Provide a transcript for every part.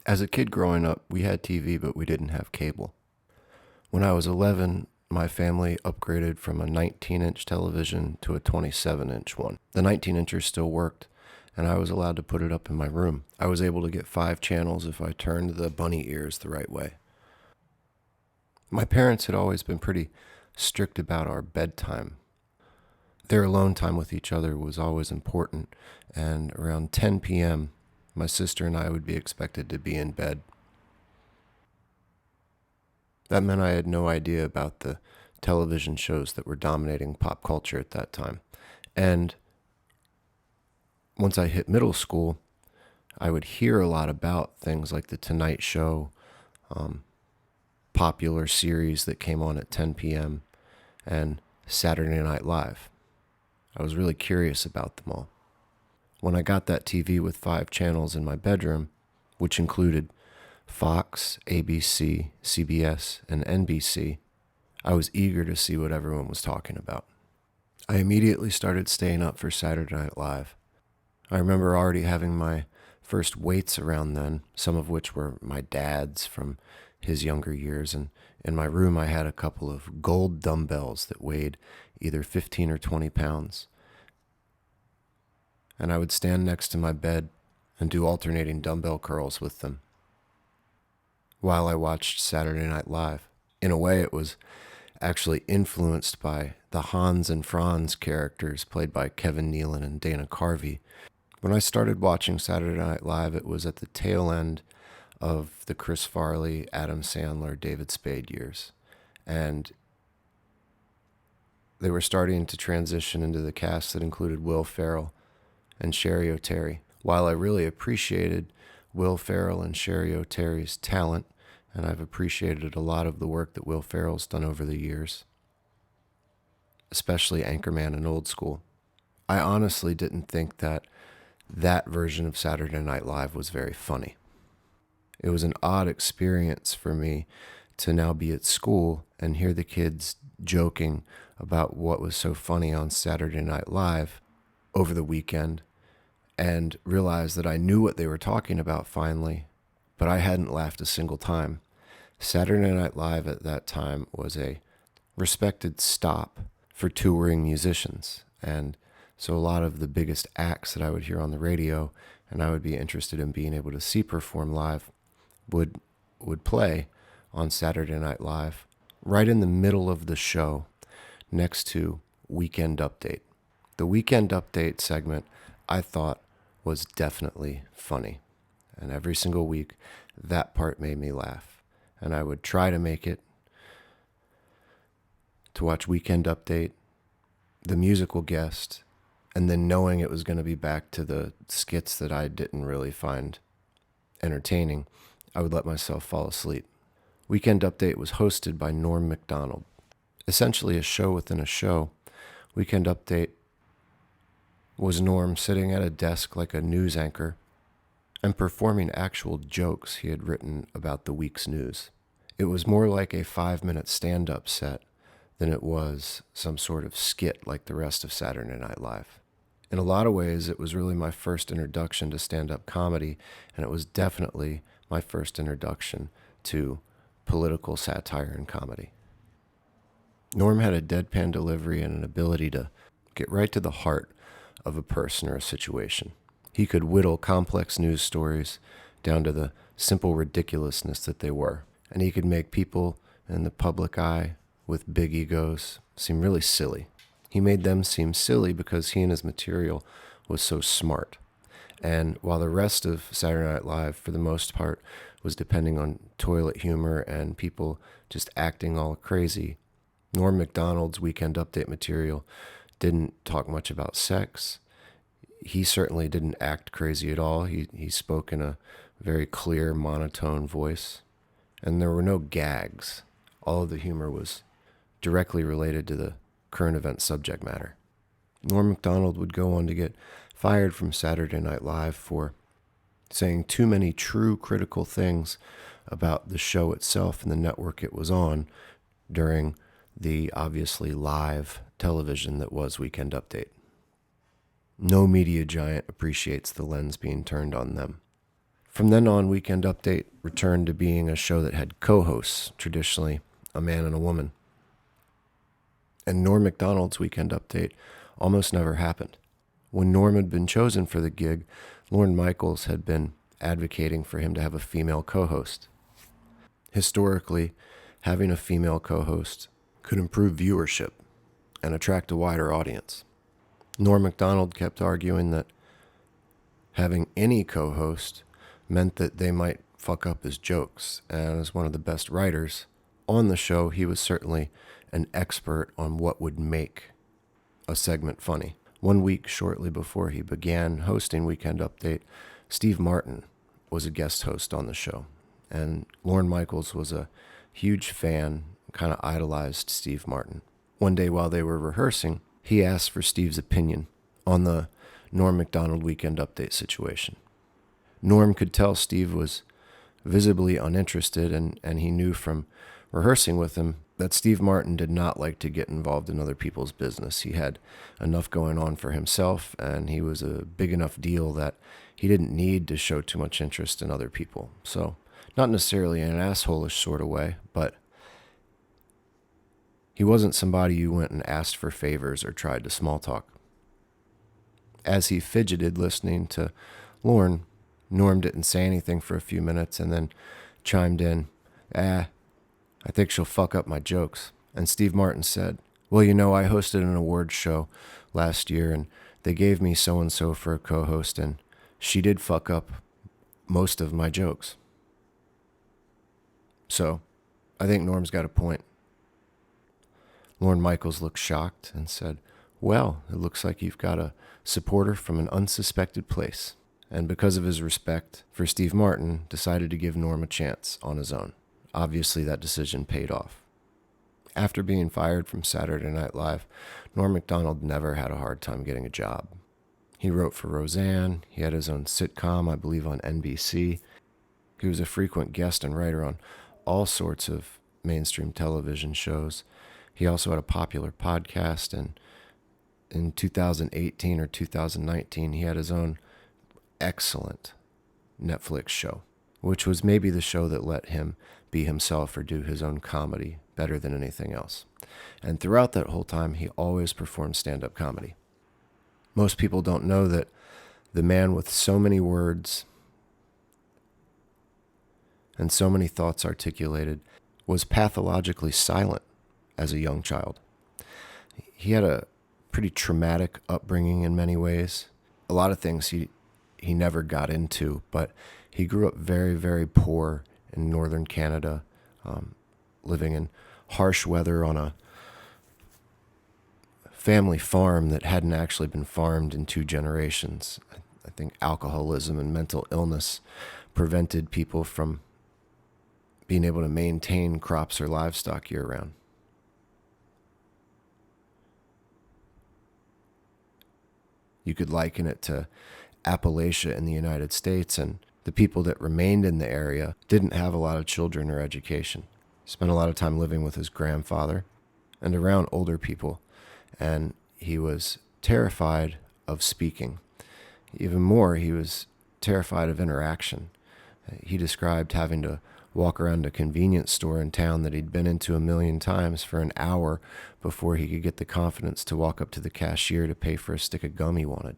As a kid growing up, we had TV, but we didn't have cable. When I was 11, my family upgraded from a 19-inch television to a 27-inch one. The 19-incher still worked, and I was allowed to put it up in my room. I was able to get 5 channels if I turned the bunny ears the right way. My parents had always been pretty strict about our bedtime. Their alone time with each other was always important, and around 10 p.m., my sister and I would be expected to be in bed. That meant I had no idea about the television shows that were dominating pop culture at that time. And once I hit middle school, I would hear a lot about things like The Tonight Show, popular series that came on at 10 p.m., and Saturday Night Live. I was really curious about them all. When I got that TV with 5 channels in my bedroom, which included Fox, ABC, CBS, and NBC, I was eager to see what everyone was talking about. I immediately started staying up for Saturday Night Live. I remember already having my first weights around then, some of which were my dad's from his younger years, and in my room I had a couple of gold dumbbells that weighed either 15 or 20 pounds. And I would stand next to my bed and do alternating dumbbell curls with them while I watched Saturday Night Live. In a way, it was actually influenced by the Hans and Franz characters played by Kevin Nealon and Dana Carvey. When I started watching Saturday Night Live, it was at the tail end of the Chris Farley, Adam Sandler, David Spade years. And they were starting to transition into the cast that included Will Ferrell and Sherry O'Terry. While I really appreciated Will Ferrell and Sherry O'Terry's talent, and I've appreciated a lot of the work that Will Ferrell's done over the years, especially Anchorman and Old School, I honestly didn't think that version of Saturday Night Live was very funny. It was an odd experience for me to now be at school and hear the kids joking about what was so funny on Saturday Night Live over the weekend, and realize that I knew what they were talking about finally, but I hadn't laughed a single time. Saturday Night Live at that time was a respected stop for touring musicians, and so a lot of the biggest acts that I would hear on the radio and I would be interested in being able to see perform live would play on Saturday Night Live right in the middle of the show next to Weekend Update. The Weekend Update segment I thought was definitely funny. And every single week, that part made me laugh. And I would try to make it to watch Weekend Update, the musical guest, and then knowing it was going to be back to the skits that I didn't really find entertaining, I would let myself fall asleep. Weekend Update was hosted by Norm Macdonald. Essentially a show within a show, Weekend Update was Norm sitting at a desk like a news anchor and performing actual jokes he had written about the week's news. It was more like a 5-minute stand-up set than it was some sort of skit like the rest of Saturday Night Live. In a lot of ways, it was really my first introduction to stand-up comedy, and it was definitely my first introduction to political satire and comedy. Norm had a deadpan delivery and an ability to get right to the heart of a person or a situation. He could whittle complex news stories down to the simple ridiculousness that they were. And he could make people in the public eye with big egos seem really silly. He made them seem silly because he and his material was so smart. And while the rest of Saturday Night Live, for the most part, was depending on toilet humor and people just acting all crazy, Norm Macdonald's Weekend Update material didn't talk much about sex. He certainly didn't act crazy at all. He spoke in a very clear, monotone voice. And there were no gags. All of the humor was directly related to the current event subject matter. Norm Macdonald would go on to get fired from Saturday Night Live for saying too many true critical things about the show itself and the network it was on during the obviously live television that was Weekend Update. No media giant appreciates the lens being turned on them. From then on, Weekend Update returned to being a show that had co-hosts, traditionally a man and a woman. And Norm Macdonald's Weekend Update almost never happened. When Norm had been chosen for the gig, Lorne Michaels had been advocating for him to have a female co-host. Historically, having a female co-host could improve viewership and attract a wider audience. Norm Macdonald kept arguing that having any co-host meant that they might fuck up his jokes, and as one of the best writers on the show, he was certainly an expert on what would make a segment funny. One week shortly before he began hosting Weekend Update, Steve Martin was a guest host on the show, and Lorne Michaels was a huge fan, kind of idolized Steve Martin. One day while they were rehearsing, he asked for Steve's opinion on the Norm Macdonald Weekend Update situation. Norm could tell Steve was visibly uninterested, and he knew from rehearsing with him that Steve Martin did not like to get involved in other people's business. He had enough going on for himself, and he was a big enough deal that he didn't need to show too much interest in other people. So, not necessarily in an asshole-ish sort of way, but he wasn't somebody you went and asked for favors or tried to small talk. As he fidgeted listening to Lorne, Norm didn't say anything for a few minutes and then chimed in, I think she'll fuck up my jokes. And Steve Martin said, well, I hosted an awards show last year and they gave me so-and-so for a co-host and she did fuck up most of my jokes. So, I think Norm's got a point. Lorne Michaels looked shocked and said, well, it looks like you've got a supporter from an unsuspected place. And because of his respect for Steve Martin, decided to give Norm a chance on his own. Obviously, that decision paid off. After being fired from Saturday Night Live, Norm Macdonald never had a hard time getting a job. He wrote for Roseanne. He had his own sitcom, I believe, on NBC. He was a frequent guest and writer on all sorts of mainstream television shows. He also had a popular podcast, and in 2018 or 2019, he had his own excellent Netflix show, which was maybe the show that let him be himself or do his own comedy better than anything else. And throughout that whole time, he always performed stand-up comedy. Most people don't know that the man with so many words and so many thoughts articulated was pathologically silent as a young child. He had a pretty traumatic upbringing in many ways. A lot of things he never got into, but he grew up very, very poor in northern Canada, living in harsh weather on a family farm that hadn't actually been farmed in 2 generations. I think alcoholism and mental illness prevented people from being able to maintain crops or livestock year-round. You could liken it to Appalachia in the United States, and the people that remained in the area didn't have a lot of children or education. Spent a lot of time living with his grandfather and around older people, and he was terrified of speaking. Even more, he was terrified of interaction. He described having to walk around a convenience store in town that he'd been into 1,000,000 times for an hour before he could get the confidence to walk up to the cashier to pay for a stick of gum he wanted.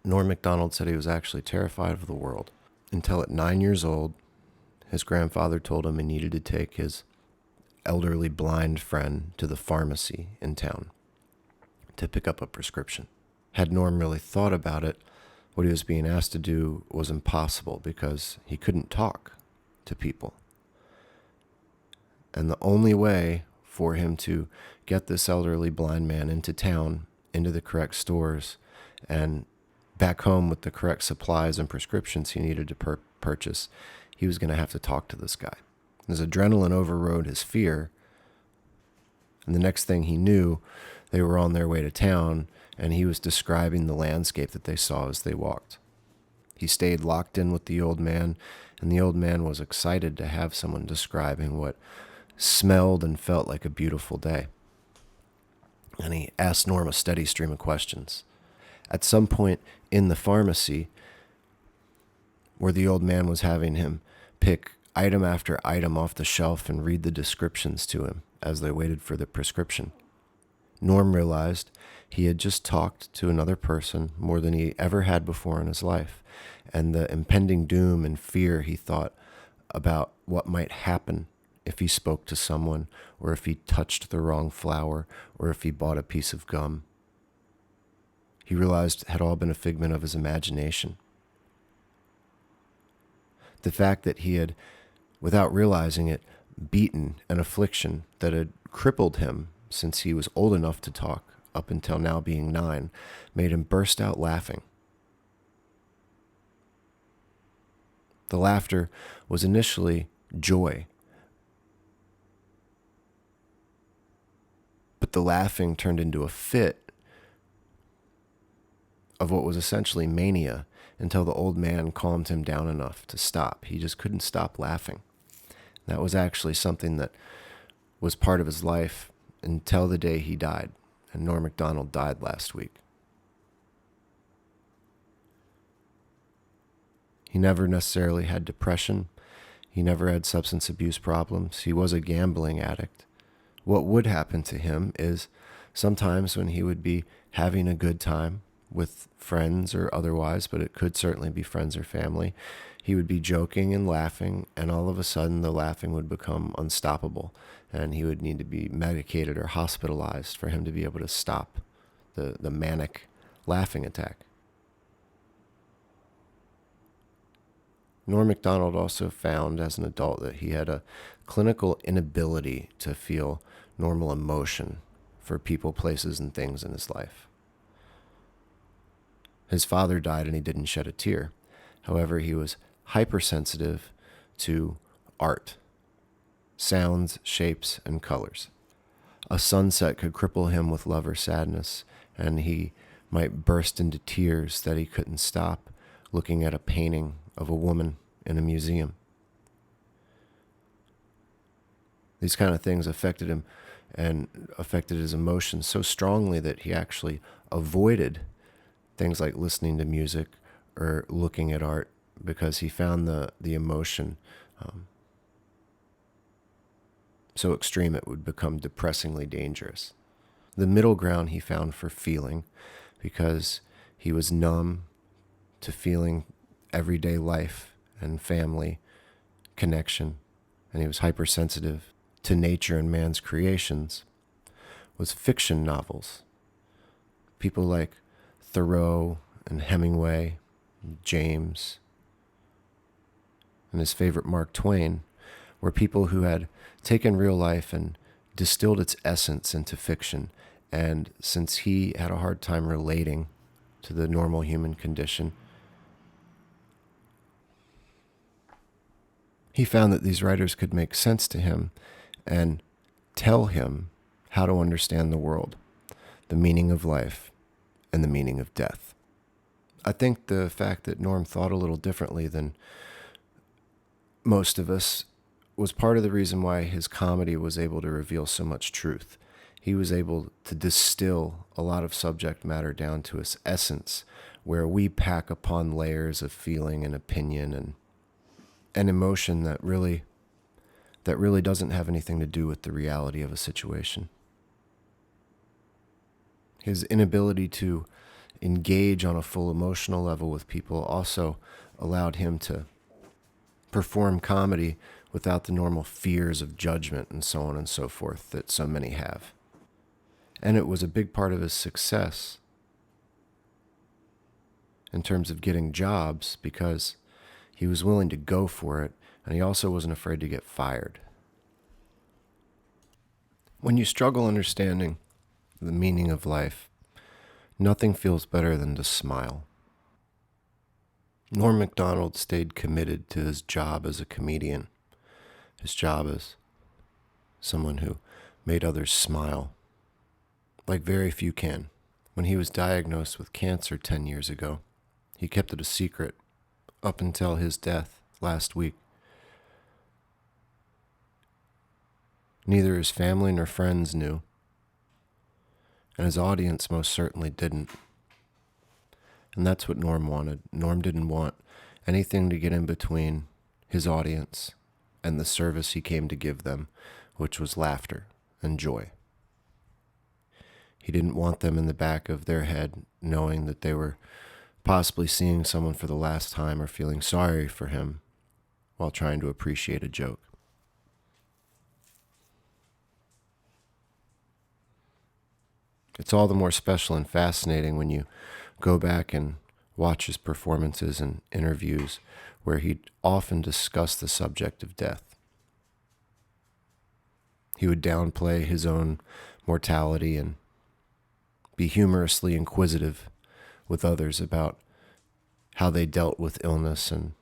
Norm Macdonald said he was actually terrified of the world until at 9 years old, his grandfather told him he needed to take his elderly blind friend to the pharmacy in town to pick up a prescription. Had Norm really thought about it, what he was being asked to do was impossible because he couldn't talk to people. And the only way for him to get this elderly blind man into town, into the correct stores, and back home with the correct supplies and prescriptions he needed to purchase, he was going to have to talk to this guy. His adrenaline overrode his fear, and the next thing he knew, they were on their way to town, and he was describing the landscape that they saw as they walked. He stayed locked in with the old man, and the old man was excited to have someone describing what smelled and felt like a beautiful day. And he asked Norm a steady stream of questions. At some point in the pharmacy, where the old man was having him pick item after item off the shelf and read the descriptions to him as they waited for the prescription. Norm realized he had just talked to another person more than he ever had before in his life, and the impending doom and fear he thought about what might happen if he spoke to someone, or if he touched the wrong flower, or if he bought a piece of gum, he realized had all been a figment of his imagination. The fact that he had, without realizing it, beaten an affliction that had crippled him since he was old enough to talk, up until now being 9, made him burst out laughing. The laughter was initially joy, but the laughing turned into a fit of what was essentially mania until the old man calmed him down enough to stop. He just couldn't stop laughing. That was actually something that was part of his life until the day he died, and Norm Macdonald died last week. He never necessarily had depression. He never had substance abuse problems. He was a gambling addict. What would happen to him is sometimes when he would be having a good time with friends or otherwise, but it could certainly be friends or family, he would be joking and laughing, and all of a sudden the laughing would become unstoppable, and he would need to be medicated or hospitalized for him to be able to stop the manic laughing attack. Norm Macdonald also found as an adult that he had a clinical inability to feel normal emotion for people, places, and things in his life. His father died and he didn't shed a tear. However, he was hypersensitive to art, sounds, shapes, and colors. A sunset could cripple him with love or sadness, and he might burst into tears that he couldn't stop looking at a painting of a woman in a museum. These kind of things affected him and affected his emotions so strongly that he actually avoided things like listening to music or looking at art because he found the emotion so extreme it would become depressingly dangerous. The middle ground he found for feeling, because he was numb to feeling everyday life and family connection, and he was hypersensitive to nature and man's creations, was fiction novels. People like Thoreau and Hemingway, and James, and his favorite Mark Twain were people who had taken real life and distilled its essence into fiction. And since he had a hard time relating to the normal human condition, he found that these writers could make sense to him and tell him how to understand the world, the meaning of life, and the meaning of death. I think the fact that Norm thought a little differently than most of us was part of the reason why his comedy was able to reveal so much truth. He was able to distill a lot of subject matter down to its essence, where we pack upon layers of feeling and opinion and emotion that really doesn't have anything to do with the reality of a situation. His inability to engage on a full emotional level with people also allowed him to perform comedy without the normal fears of judgment and so on and so forth that so many have. And it was a big part of his success in terms of getting jobs because he was willing to go for it, and he also wasn't afraid to get fired. When you struggle understanding the meaning of life, nothing feels better than to smile. Norm Macdonald stayed committed to his job as a comedian, his job as someone who made others smile, like very few can. When he was diagnosed with cancer 10 years ago, he kept it a secret up until his death last week. Neither his family nor friends knew, and his audience most certainly didn't. And that's what Norm wanted. Norm didn't want anything to get in between his audience and the service he came to give them, which was laughter and joy. He didn't want them in the back of their head knowing that they were possibly seeing someone for the last time or feeling sorry for him while trying to appreciate a joke. It's all the more special and fascinating when you go back and watch his performances and interviews where he'd often discuss the subject of death. He would downplay his own mortality and be humorously inquisitive with others about how they dealt with illness and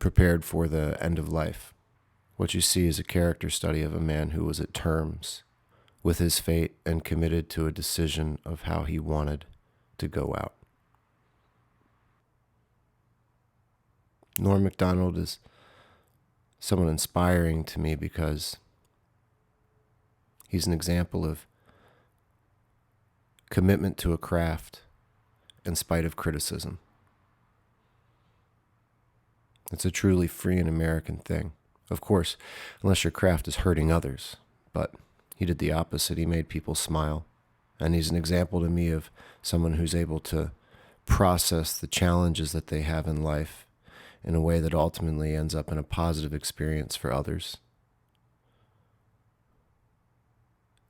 prepared for the end of life. What you see is a character study of a man who was at terms with his fate and committed to a decision of how he wanted to go out. Norm Macdonald is someone inspiring to me because he's an example of commitment to a craft in spite of criticism. It's a truly free and American thing. Of course, unless your craft is hurting others. But he did the opposite. He made people smile. And he's an example to me of someone who's able to process the challenges that they have in life in a way that ultimately ends up in a positive experience for others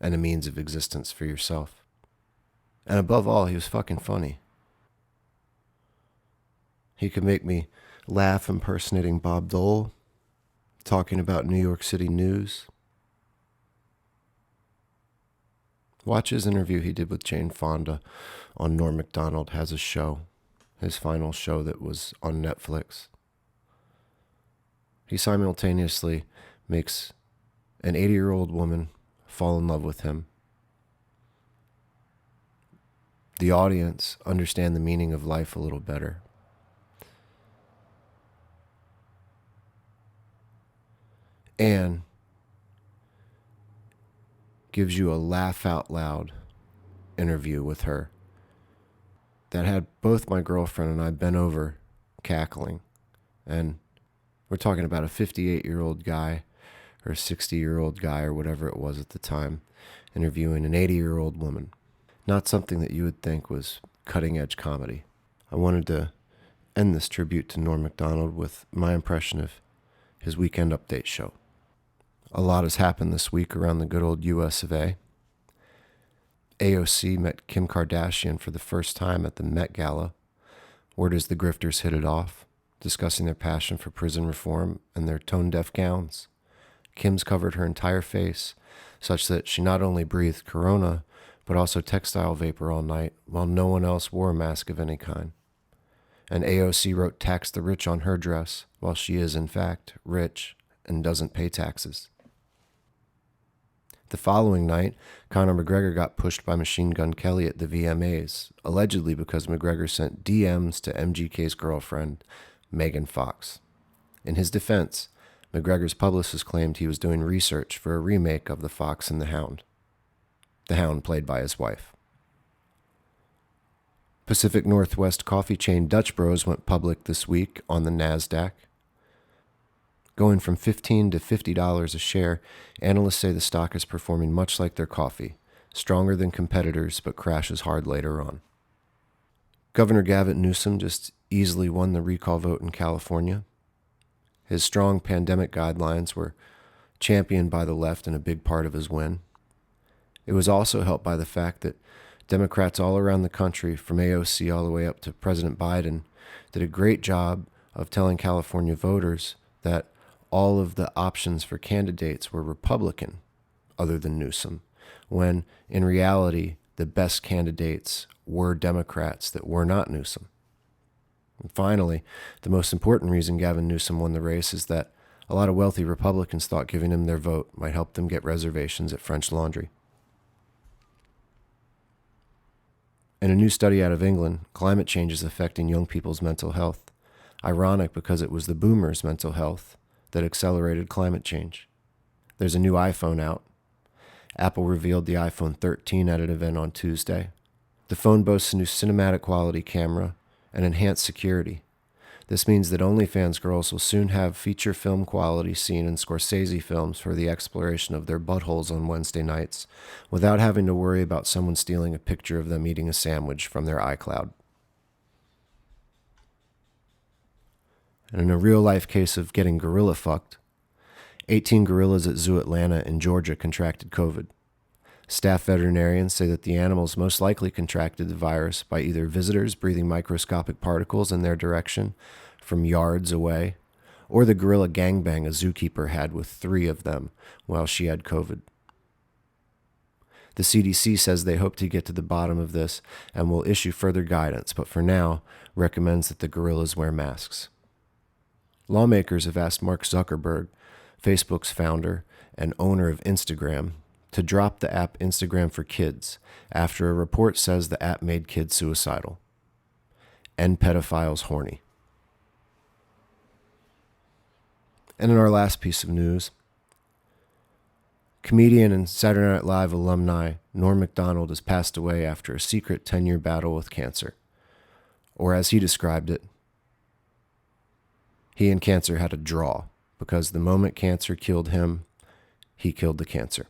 and a means of existence for yourself. And above all, he was fucking funny. He could make me laugh impersonating Bob Dole, talking about New York City news. Watch his interview he did with Jane Fonda on Norm Macdonald has a show, his final show that was on Netflix. He simultaneously makes an 80-year-old woman fall in love with him. The audience understand the meaning of life a little better. And gives you a laugh out loud interview with her that had both my girlfriend and I bent over cackling. And we're talking about a 58-year-old guy or a 60-year-old guy or whatever it was at the time interviewing an 80-year-old woman. Not something that you would think was cutting-edge comedy. I wanted to end this tribute to Norm Macdonald with my impression of his Weekend Update show. A lot has happened this week around the good old US of A. AOC met Kim Kardashian for the first time at the Met Gala. Word is the grifters hit it off, discussing their passion for prison reform and their tone-deaf gowns. Kim's covered her entire face, such that she not only breathed corona, but also textile vapor all night, while no one else wore a mask of any kind. And AOC wrote "Tax the Rich" on her dress, while she is, in fact, rich and doesn't pay taxes. The following night, Conor McGregor got pushed by Machine Gun Kelly at the VMAs, allegedly because McGregor sent DMs to MGK's girlfriend, Megan Fox. In his defense, McGregor's publicist claimed he was doing research for a remake of The Fox and the Hound played by his wife. Pacific Northwest coffee chain Dutch Bros went public this week on the NASDAQ. Going from $15 to $50 a share, analysts say the stock is performing much like their coffee, stronger than competitors but crashes hard later on. Governor Gavin Newsom just easily won the recall vote in California. His strong pandemic guidelines were championed by the left in a big part of his win. It was also helped by the fact that Democrats all around the country, from AOC all the way up to President Biden, did a great job of telling California voters that all of the options for candidates were Republican, other than Newsom, when in reality the best candidates were Democrats that were not Newsom. And finally, the most important reason Gavin Newsom won the race is that a lot of wealthy Republicans thought giving him their vote might help them get reservations at French Laundry. In a new study out of England, climate change is affecting young people's mental health. Ironic because it was the boomers' mental health that accelerated climate change. There's a new iPhone out. Apple revealed the iPhone 13 at an event on Tuesday. The phone boasts a new cinematic quality camera and enhanced security. This means that OnlyFans girls will soon have feature film quality scene in Scorsese films for the exploration of their buttholes on Wednesday nights, without having to worry about someone stealing a picture of them eating a sandwich from their iCloud. And in a real-life case of getting gorilla fucked, 18 gorillas at Zoo Atlanta in Georgia contracted COVID. Staff veterinarians say that the animals most likely contracted the virus by either visitors breathing microscopic particles in their direction from yards away, or the gorilla gangbang a zookeeper had with 3 of them while she had COVID. The CDC says they hope to get to the bottom of this and will issue further guidance, but for now recommends that the gorillas wear masks. Lawmakers have asked Mark Zuckerberg, Facebook's founder and owner of Instagram, to drop the app Instagram for Kids after a report says the app made kids suicidal and pedophiles horny. And in our last piece of news, comedian and Saturday Night Live alumni Norm Macdonald has passed away after a secret 10-year battle with cancer. Or as he described it, he and cancer had a draw because the moment cancer killed him, he killed the cancer.